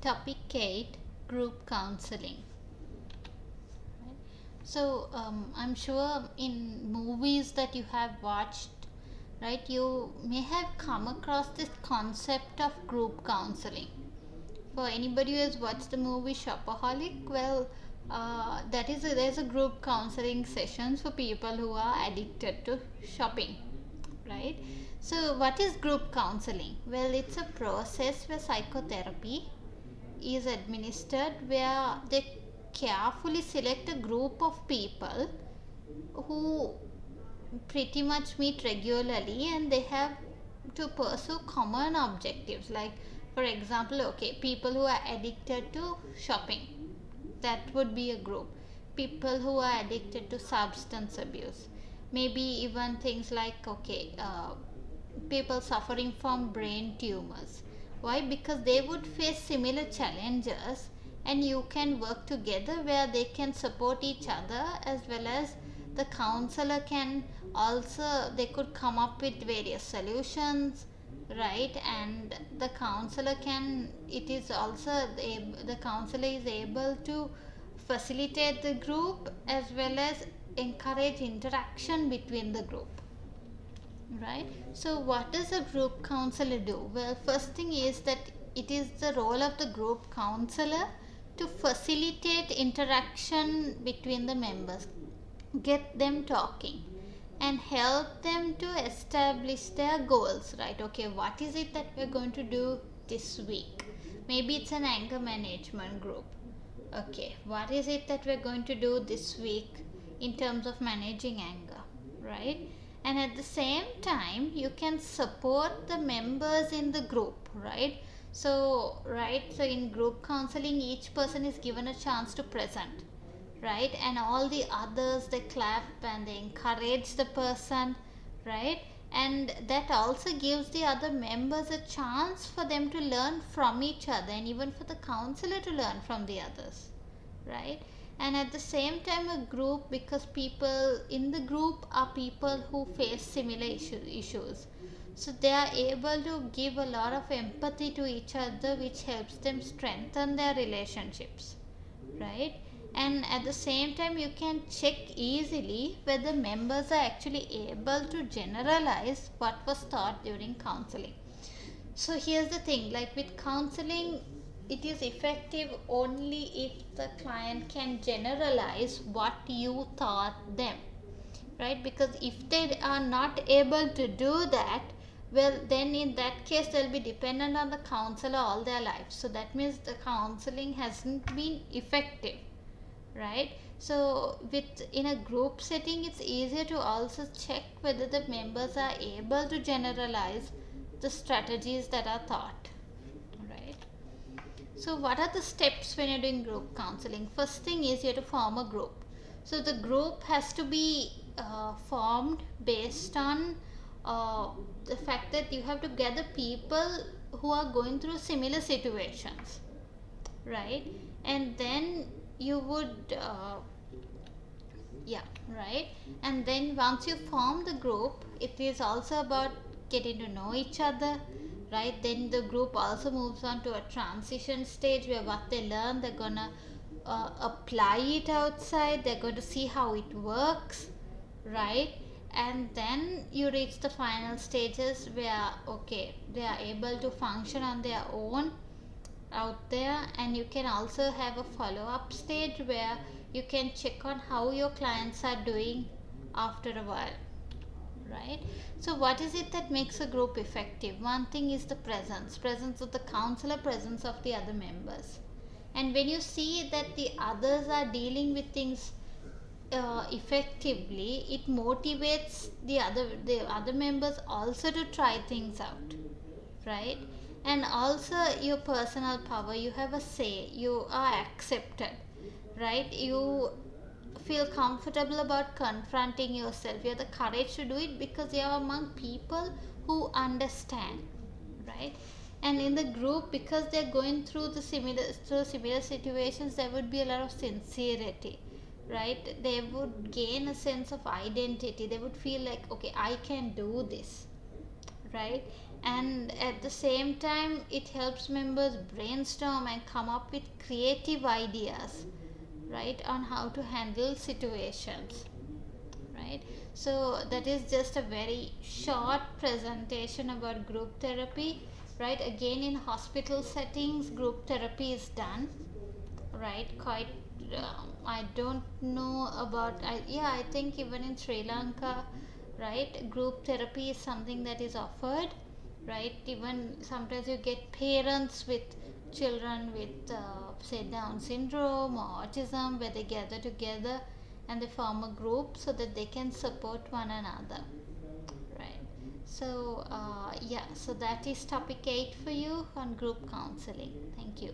Topic 8, Group Counseling. Right? So, I'm sure in movies that you have watched, right, you may have come across this concept of group counseling. For anybody who has watched the movie Shopaholic, well, there's a group counseling sessions for people who are addicted to shopping, right? So, what is group counseling? Well, it's a process where psychotherapy is administered where they carefully select a group of people who pretty much meet regularly and they have to pursue common objectives, like for example, okay, people who are addicted to shopping, that would be a group. People who are addicted to substance abuse, maybe even things like, okay, people suffering from brain tumors. Why? Because they would face similar challenges and you can work together where they can support each other, as well as the counselor can also, they could come up with various solutions, right? And the counselor can, it is also the counselor is able to facilitate the group as well as encourage interaction between the group, right? So what does a group counselor do? Well, first thing is that it is the role of the group counselor to facilitate interaction between the members, get them talking and help them to establish their goals, right? Okay, what is it that we're going to do this week? Maybe it's an anger management group. Okay, what is it that we're going to do this week in terms of managing anger, right? And at the same time, you can support the members in the group, right? So, right, so in group counseling, each person is given a chance to present, right? And all the others, they clap and they encourage the person, right? And that also gives the other members a chance for them to learn from each other, and even for the counselor to learn from the others, right? And at the same time, a group, because people in the group are people who face similar issues, so they are able to give a lot of empathy to each other, which helps them strengthen their relationships, right? And at the same time, you can check easily whether members are actually able to generalize what was taught during counseling. So here's the thing, like with counseling, it is effective only if the client can generalize what you taught them, right? Because if they are not able to do that, well, then in that case they'll be dependent on the counselor all their lives. So that means the counseling hasn't been effective, right? So with in a group setting, it's easier to also check whether the members are able to generalize the strategies that are taught, right? So what are the steps when you're doing group counseling? First thing is you have to form a group. So the group has to be formed based on the fact that you have to gather people who are going through similar situations, right? And then you would yeah, right. And then once you form the group, it is also about getting to know each other, right? Then the group also moves on to a transition stage where what they learn, they're gonna apply it outside, they're going to see how it works, right? And then you reach the final stages where, okay, they are able to function on their own out there. And you can also have a follow-up stage where you can check on how your clients are doing after a while, right? So what is it that makes a group effective? One thing is the presence of the counselor, presence of the other members. And when you see that the others are dealing with things effectively, it motivates the other members also to try things out, right? And also your personal power, you have a say, you are accepted, right? You feel comfortable about confronting yourself, you have the courage to do it because you are among people who understand, right? And in the group, because they're going through similar situations, there would be a lot of sincerity, right? They would gain a sense of identity, they would feel like, okay, I can do this, right? And at the same time, it helps members brainstorm and come up with creative ideas, right, on how to handle situations, right? So that is just a very short presentation about group therapy, right? Again, in hospital settings, group therapy is done, right? Quite I don't know about yeah, I think even in Sri Lanka, right, group therapy is something that is offered, right? Even sometimes you get parents with children with say Down syndrome or autism, where they gather together and they form a group so that they can support one another, right? So yeah, so that is topic 8 for you on group counseling. Thank you.